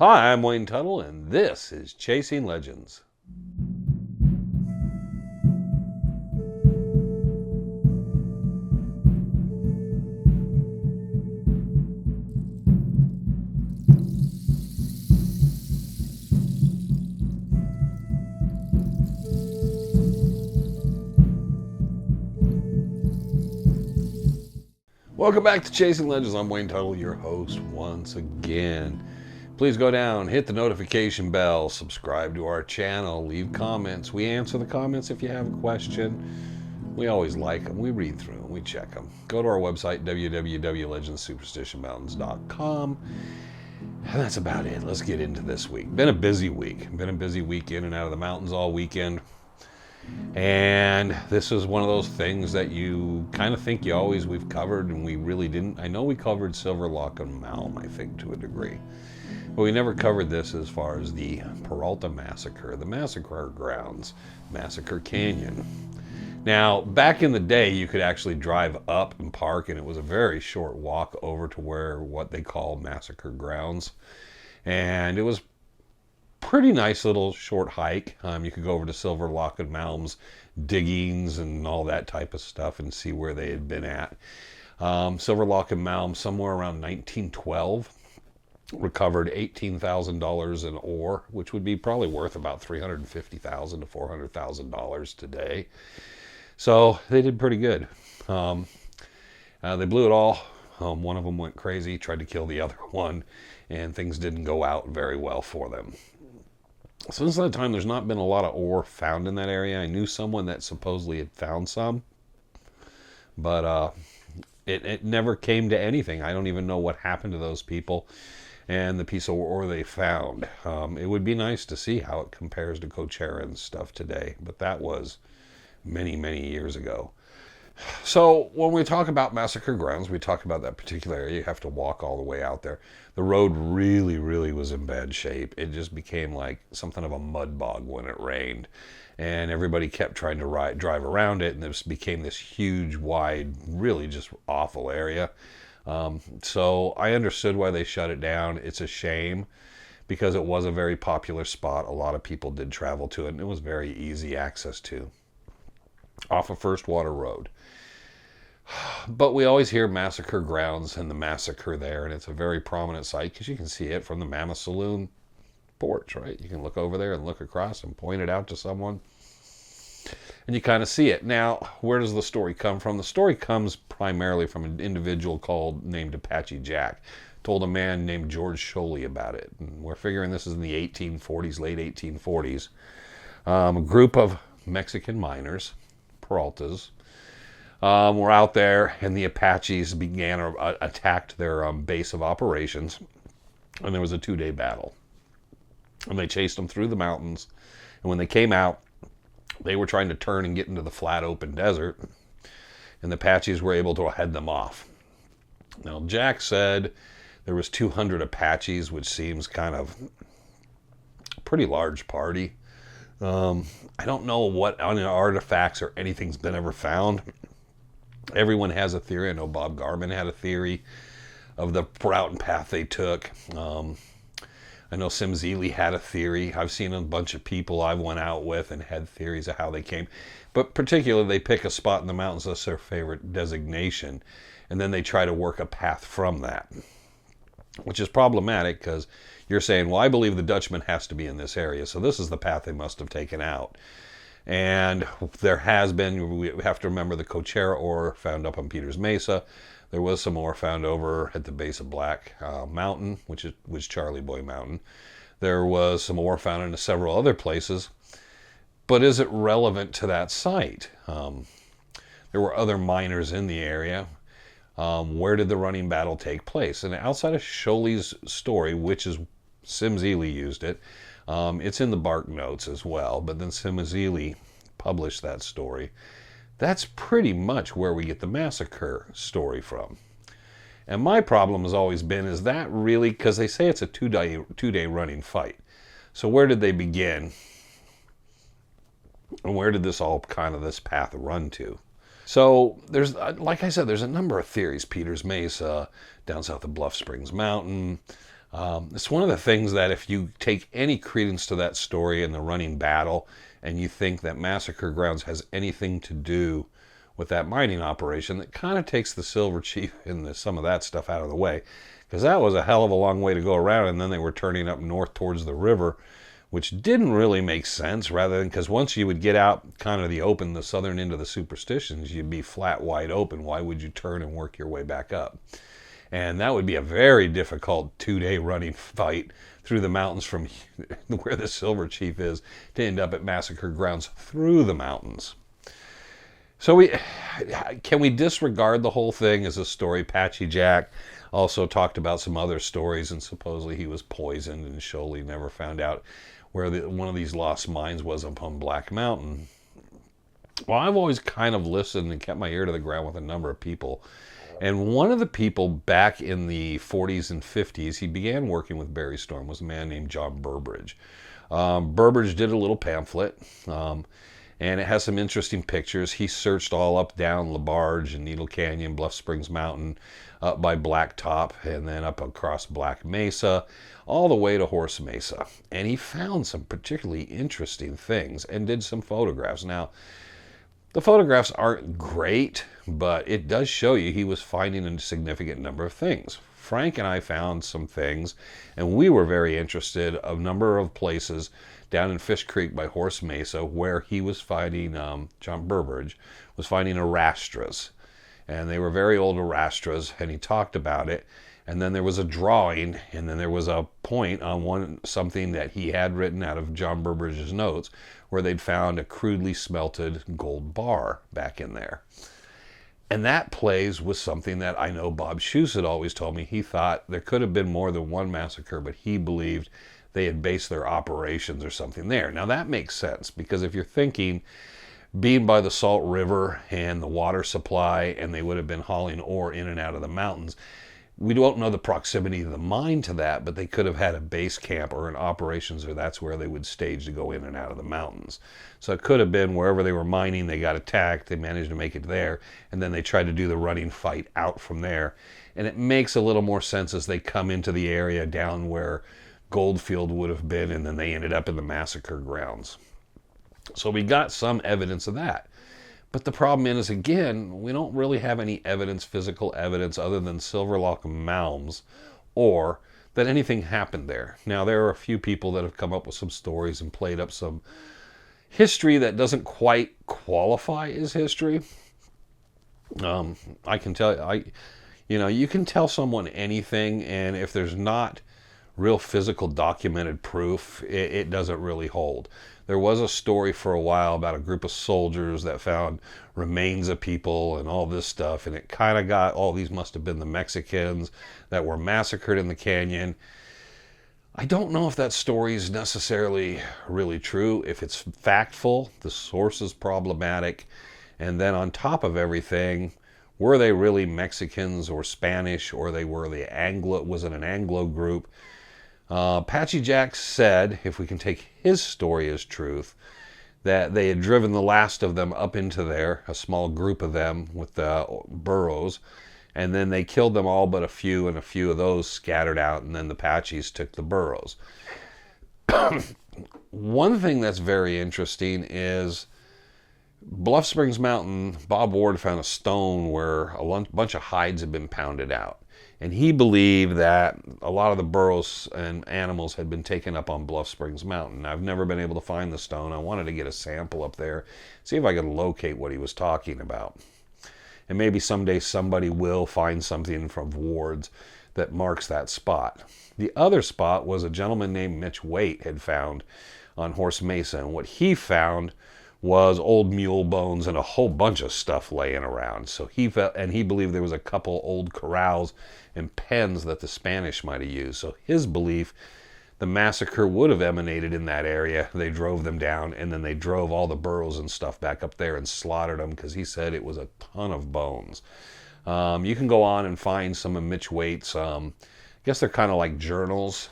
Hi, I'm Wayne Tuttle, and this is Chasing Legends. Welcome back to Chasing Legends. I'm Wayne Tuttle, your host once again. Please go down, hit the notification bell, subscribe to our channel, leave comments. We answer the comments if you have a question. We always like them. We read through them. We check them. Go to our website, www.legendssuperstitionmountains.com. And that's about it. Let's get into this week. Been a busy week. Been a busy week in and out of the mountains all weekend. And this is one of those things that you kind of think we've covered, and we really didn't. I know we covered Silver Lock and Malm, I think, to a degree. But we never covered this as far as the Peralta Massacre, the Massacre Grounds, Massacre Canyon. Now, back in the day, you could actually drive up and park, and it was a very short walk over to what they call Massacre Grounds. And it was pretty nice little short hike. You could go over to Silver Lock and Malm's diggings and all that type of stuff and see where they had been at. Silver Lock and Malm, somewhere around 1912, recovered $18,000 in ore, which would be probably worth about $350,000 to $400,000 today. So they did pretty good. They blew it all. One of them went crazy, tried to kill the other one, and things didn't go out very well for them. Since that time, there's not been a lot of ore found in that area. I knew someone that supposedly had found some, but it never came to anything. I don't even know what happened to those people and the piece of ore they found. It would be nice to see how it compares to Coachella and stuff today, but that was many, many years ago. So when we talk about Massacre Grounds, we talk about that particular area. You have to walk all the way out there. The road really, really was in bad shape. It just became like something of a mud bog when it rained. And everybody kept trying to drive around it, and this became this huge, wide, really just awful area. So I understood why they shut it down. It's a shame because it was a very popular spot. A lot of people did travel to it, and it was very easy access to, off of First Water Road. But we always hear Massacre Grounds and the massacre there, and it's a very prominent site because you can see it from the Mammoth Saloon porch, right? You can look over there and look across and point it out to someone, and you kind of see it. Now, where does the story come from? The story comes primarily from an individual named Apache Jack. Told a man named George Sholey about it. And we're figuring this is in the 1840s, late 1840s. A group of Mexican miners, Peraltas, were out there, and the Apaches attacked their base of operations, and there was a 2-day battle. And they chased them through the mountains, and when they came out, they were trying to turn and get into the flat open desert, and the Apaches were able to head them off. Now, Jack said there was 200 Apaches, which seems kind of a pretty large party. I don't know what artifacts or anything's been ever found. Everyone has a theory. I know Bob Garman had a theory of the route and path they took. I know Sim Zealy had a theory. I've seen a bunch of people I went out with and had theories of how they came. But particularly, they pick a spot in the mountains that's their favorite designation, and then they try to work a path from that, which is problematic because you're saying, well, I believe the Dutchman has to be in this area, so this is the path they must have taken out. And there has been, we have to remember, the Coachella ore found up on Peters Mesa. There was some ore found over at the base of Black Mountain, which was Charlie Boy Mountain. There was some ore found in several other places. But is it relevant to that site? There were other miners in the area. Where did the running battle take place? And outside of Sholey's story, which is Sim Zealy used it, it's in the Bark Notes as well, but then Sim Zealy published that story. That's pretty much where we get the massacre story from. And my problem has always been, is that really, because they say it's a two-day running fight. So where did they begin? And where did this path run to? So there's, like I said, there's a number of theories. Peters Mesa, down south of Bluff Springs Mountain, It's one of the things that if you take any credence to that story in the running battle and you think that Massacre Grounds has anything to do with that mining operation, that kind of takes the Silver Chief and some of that stuff out of the way, because that was a hell of a long way to go around, and then they were turning up north towards the river, which didn't really make sense, rather than, because once you would get out kind of the open, the southern end of the Superstitions, you'd be flat wide open. Why would you turn and work your way back up? And that would be a very difficult 2-day running fight through the mountains from where the Silver Chief is to end up at Massacre Grounds through the mountains. So can we disregard the whole thing as a story? Apache Jack also talked about some other stories, and supposedly he was poisoned, and Sholey never found out where one of these lost mines was upon Black Mountain. Well, I've always kind of listened and kept my ear to the ground with a number of people. And one of the people back in the 40s and 50s, he began working with Barry Storm, was a man named John Burbridge. Burbridge did a little pamphlet, and it has some interesting pictures. He searched all up down LaBarge and Needle Canyon, Bluff Springs Mountain, up by Blacktop, and then up across Black Mesa, all the way to Horse Mesa. And he found some particularly interesting things and did some photographs. Now, the photographs aren't great, but it does show you he was finding a significant number of things. Frank and I found some things, and we were very interested of a number of places down in Fish Creek by Horse Mesa where he was finding, John Burbridge was finding arastras. And they were very old arastras, and he talked about it. And then there was a drawing, and then there was a point on something that he had written out of John Burbridge's notes, where they'd found a crudely smelted gold bar back in there. And that plays with something that I know Bob Schuess had always told me. He thought there could have been more than one massacre, but he believed they had based their operations or something there. Now that makes sense, because if you're thinking being by the Salt River and the water supply, and they would have been hauling ore in and out of the mountains, we don't know the proximity of the mine to that, but they could have had a base camp or an operations, or that's where they would stage to go in and out of the mountains. So it could have been wherever they were mining, they got attacked, they managed to make it there, and then they tried to do the running fight out from there. And it makes a little more sense as they come into the area down where Goldfield would have been, and then they ended up in the Massacre Grounds. So we got some evidence of that. But the problem is, again, we don't really have any evidence, physical evidence, other than Silverlock mounds, or that anything happened there. Now, there are a few people that have come up with some stories and played up some history that doesn't quite qualify as history. I can tell you, you can tell someone anything, and if there's not real physical documented proof, it doesn't really hold. There was a story for a while about a group of soldiers that found remains of people and all this stuff, and it kind of got, these must have been the Mexicans that were massacred in the canyon. I don't know if that story is necessarily really true. If it's factful, the source is problematic, and then on top of everything, were they really Mexicans or Spanish, or was it an Anglo group? Apache Jack said, if we can take his story as truth, that they had driven the last of them up into there, a small group of them with the burros, and then they killed them all but a few, and a few of those scattered out, and then the Apaches took the burros. One thing that's very interesting is Bluff Springs Mountain, Bob Ward found a stone where a bunch of hides had been pounded out. And he believed that a lot of the burros and animals had been taken up on Bluff Springs Mountain. I've never been able to find the stone. I wanted to get a sample up there, see if I could locate what he was talking about. And maybe someday somebody will find something from Ward's that marks that spot. The other spot was a gentleman named Mitch Waite had found on Horse Mesa. And what he found was old mule bones and a whole bunch of stuff laying around. So he believed there was a couple old corrals and pens that the Spanish might have used. So his belief, the massacre would have emanated in that area. They drove them down, and then they drove all the burros and stuff back up there and slaughtered them, because he said it was a ton of bones. You can go on and find some of Mitch Waite's, I guess they're kind of like journals.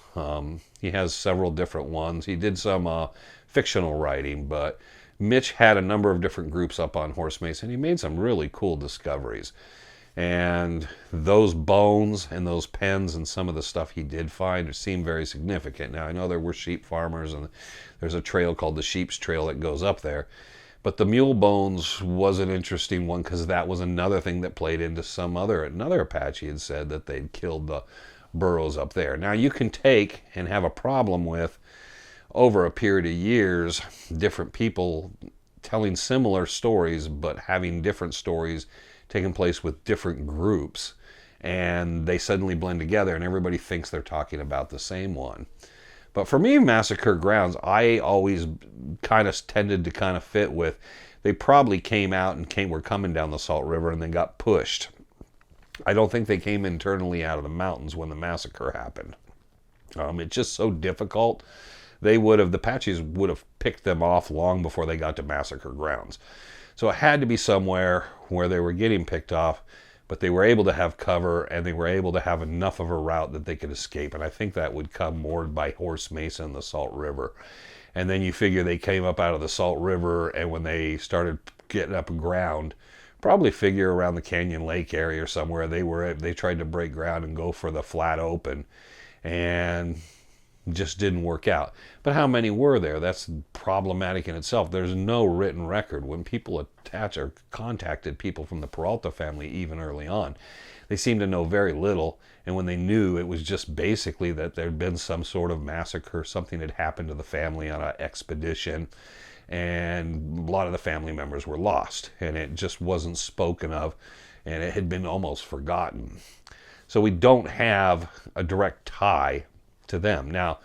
He has several different ones. He did some fictional writing, but Mitch had a number of different groups up on Horse Mesa, and he made some really cool discoveries. And those bones and those pens and some of the stuff he did find seem very significant. Now, I know there were sheep farmers, and there's a trail called the Sheep's Trail that goes up there. But the mule bones was an interesting one because that was another thing that played into another Apache had said that they'd killed the burros up there. Now, you can take and have a problem with, over a period of years, different people telling similar stories, but having different stories taking place with different groups, and they suddenly blend together and everybody thinks they're talking about the same one. But for me, Massacre Grounds, I always kind of tended to kind of fit with, they probably came out and were coming down the Salt River and then got pushed. I don't think they came internally out of the mountains when the massacre happened. It's just so difficult. The Apaches would have picked them off long before they got to Massacre Grounds. So it had to be somewhere where they were getting picked off, but they were able to have cover and they were able to have enough of a route that they could escape. And I think that would come more by Horse Mesa and the Salt River. And then you figure they came up out of the Salt River, and when they started getting up ground, probably figure around the Canyon Lake area or somewhere, they tried to break ground and go for the flat open, and just didn't work out. But how many were there? That's problematic in itself. There's no written record. When people contacted people from the Peralta family, even early on, they seemed to know very little. And when they knew, it was just basically that there'd been some sort of massacre, something had happened to the family on an expedition, and a lot of the family members were lost, and it just wasn't spoken of, and it had been almost forgotten. So we don't have a direct tie to them. Now,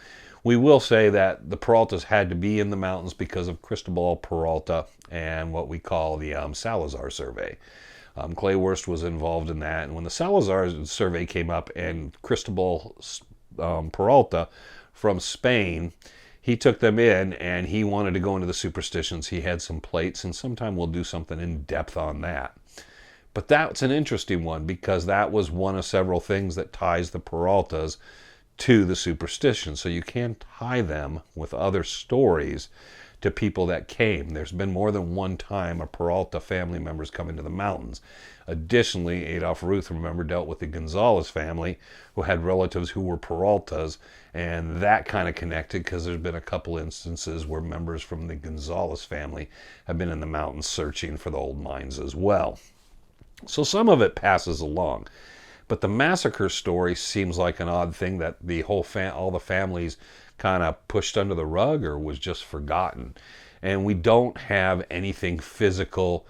we will say that the Peraltas had to be in the mountains because of Cristobal Peralta and what we call the Salazar survey. Clay Wurst was involved in that, and when the Salazar survey came up and Cristobal Peralta from Spain, he took them in and he wanted to go into the superstitions. He had some plates, and sometime we'll do something in depth on that. But that's an interesting one because that was one of several things that ties the Peraltas to the superstition. So you can tie them with other stories to people that came. There's been more than one time a Peralta family members come into the mountains. Additionally, Adolph Ruth, remember, dealt with the Gonzalez family who had relatives who were Peraltas, and that kind of connected because there's been a couple instances where members from the Gonzalez family have been in the mountains searching for the old mines as well. So some of it passes along. But the massacre story seems like an odd thing that all the families kind of pushed under the rug or was just forgotten. And we don't have anything physical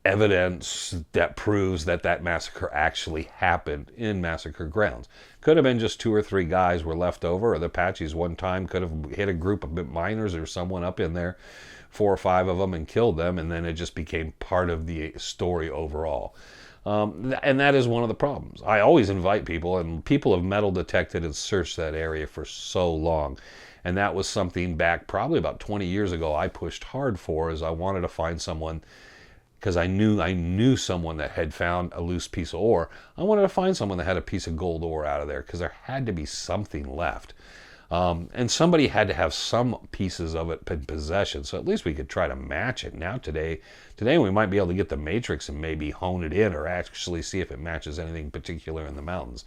evidence that proves that massacre actually happened in Massacre Grounds. Could have been just 2 or 3 guys were left over, or the Apaches one time could have hit a group of miners or someone up in there, 4 or 5 of them, and killed them, and then it just became part of the story overall. And that is one of the problems. I always invite people, and people have metal detected and searched that area for so long. And that was something back probably about 20 years ago I pushed hard for, is I wanted to find someone, because I knew someone that had found a loose piece of ore. I wanted to find someone that had a piece of gold ore out of there, because there had to be something left. And somebody had to have some pieces of it in possession, so at least we could try to match it. Now today we might be able to get the matrix and maybe hone it in, or actually see if it matches anything particular in the mountains.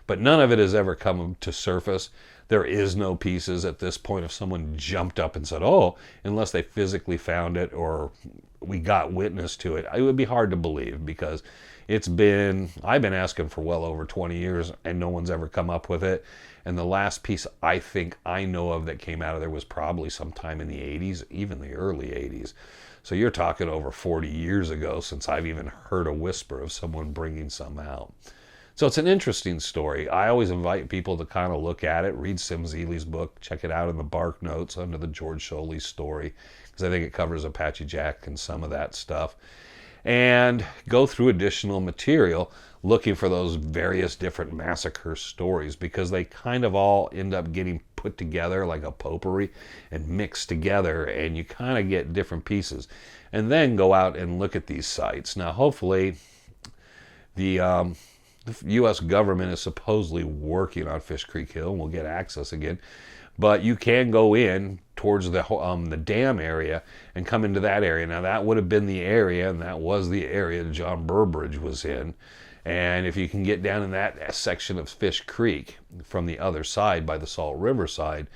But none of it has ever come to surface. There is no pieces at this point if someone jumped up and said, oh, unless they physically found it or we got witness to it. It would be hard to believe, because I've been asking for well over 20 years and no one's ever come up with it. And the last piece I think I know of that came out of there was probably sometime in the 80s, even the early 80s. So you're talking over 40 years ago since I've even heard a whisper of someone bringing some out. So it's an interesting story. I always invite people to kind of look at it, read Sim Zeeley's book, check it out in the Bark Notes under the George Sholey story, because I think it covers Apache Jack and some of that stuff. And go through additional material looking for those various different massacre stories, because they kind of all end up getting put together like a potpourri and mixed together, and you kind of get different pieces. And then go out and look at these sites. Now, hopefully, the U.S. government is supposedly working on Fish Creek Hill, and we'll get access again. But you can go in towards the dam area and come into that area. Now that would have been the area, and that was the area that John Burbridge was in. And if you can get down in that section of Fish Creek from the other side by the Salt River side,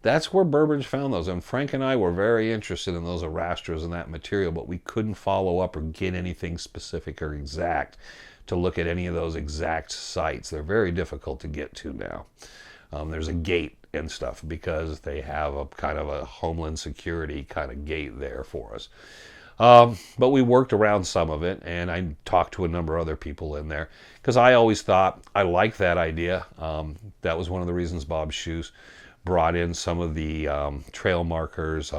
that's where Burbridge found those. And Frank and I were very interested in those arastras and that material, but we couldn't follow up or get anything specific or exact to look at any of those exact sites. They're very difficult to get to now. There's a gate and stuff because they have a kind of a Homeland Security kind of gate there for us. But we worked around some of it, and I talked to a number of other people in there because I always thought I liked that idea. That was one of the reasons Bob Shoes brought in some of the trail markers, the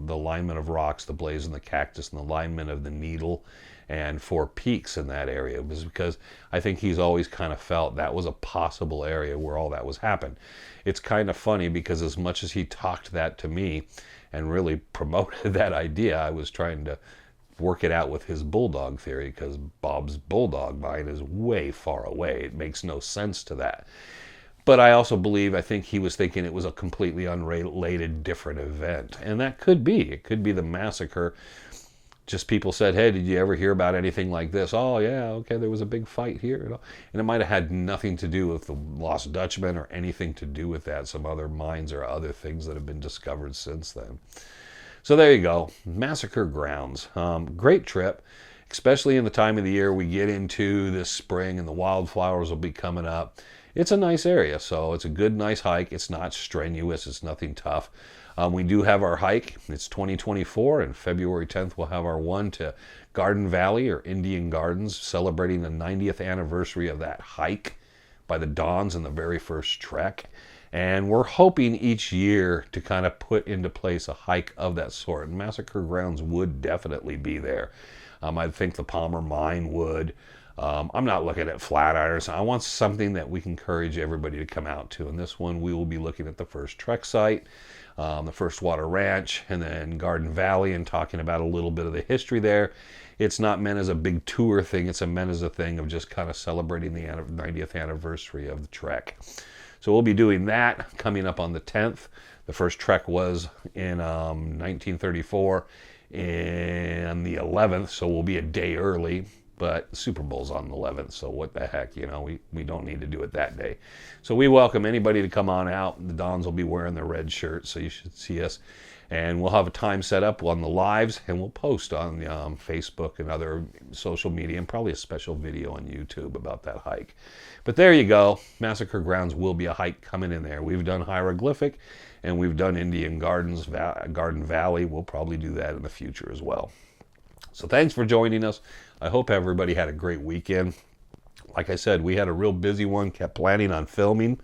alignment of rocks, the blaze and the cactus, and the alignment of the needle and Four Peaks in that area. It was because I think he's always kind of felt that was a possible area where all that was happening. It's kind of funny because as much as he talked that to me and really promoted that idea, I was trying to work it out with his bulldog theory because Bob's bulldog mine is way far away. It makes no sense to that. But I also believe, I think he was thinking it was a completely unrelated, different event. And that could be. It could be the massacre. Just people said, hey, did you ever hear about anything like this? Oh, yeah, okay, there was a big fight here. And it might have had nothing to do with the Lost Dutchman or anything to do with that. Some other mines or other things that have been discovered since then. So there you go. Massacre Grounds. Great trip, especially in the time of the year we get into this spring and the wildflowers will be coming up. It's a nice area, so it's a good, nice hike. It's not strenuous. It's nothing tough. We do have our hike. It's 2024, and February 10th we'll have our one to Garden Valley or Indian Gardens, celebrating the 90th anniversary of that hike by the Dons in the very first trek. And we're hoping each year to kind of put into place a hike of that sort. And Massacre Grounds would definitely be there. I think the Palmer Mine would. I'm not looking at Flatirons. I want something that we can encourage everybody to come out to. And this one, we will be looking at the first trek site, the First Water Ranch, and then Garden Valley, and talking about a little bit of the history there. It's not meant as a big tour thing. It's meant as a thing of just kind of celebrating the 90th anniversary of the trek. So we'll be doing that coming up on the 10th. The first trek was in 1934 and the 11th, so we'll be a day early. But the Super Bowl's on the 11th, so what the heck, you know, we don't need to do it that day. So we welcome anybody to come on out. The Dons will be wearing their red shirts, so you should see us. And we'll have a time set up on the lives, and we'll post on Facebook and other social media, and probably a special video on YouTube about that hike. But there you go. Massacre Grounds will be a hike coming in there. We've done Hieroglyphic, and we've done Indian Gardens, Garden Valley. We'll probably do that in the future as well. So thanks for joining us. I hope everybody had a great weekend. Like I said, we had a real busy one, kept planning on filming,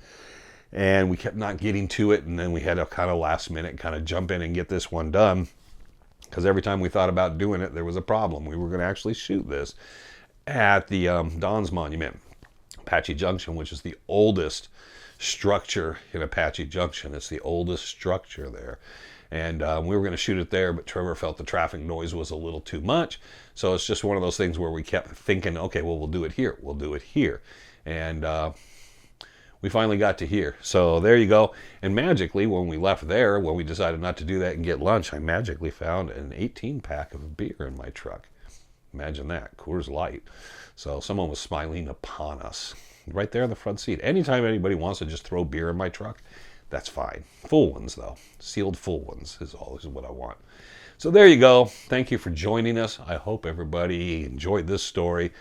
and we kept not getting to it, and then we had to kind of last minute kind of jump in and get this one done, because every time we thought about doing it, there was a problem. We were going to actually shoot this at the Don's Monument, Apache Junction, which is the oldest structure in Apache Junction. It's the oldest structure there. And we were going to shoot it there, but Trevor felt the traffic noise was a little too much. So it's just one of those things where we kept thinking, okay, well, we'll do it here. We'll do it here. And we finally got to here. So there you go. And magically, when we left there, when we decided not to do that and get lunch, I magically found an 18-pack of beer in my truck. Imagine that, Coors Light. So someone was smiling upon us right there in the front seat. Anytime anybody wants to just throw beer in my truck, that's fine. Full ones, though. Sealed full ones is always what I want. So there you go. Thank you for joining us. I hope everybody enjoyed this story.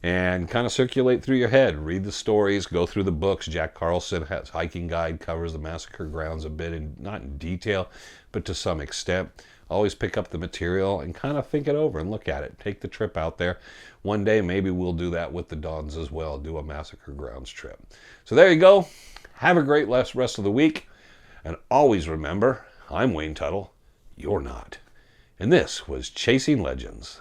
And kind of circulate through your head. Read the stories. Go through the books. Jack Carlson has hiking guide, covers the Massacre Grounds a bit, not in detail, but to some extent. Always pick up the material and kind of think it over and look at it. Take the trip out there. One day, maybe we'll do that with the Dons as well. Do a Massacre Grounds trip. So there you go. Have a great rest of the week. And always remember, I'm Wayne Tuttle. You're not. And this was Chasing Legends.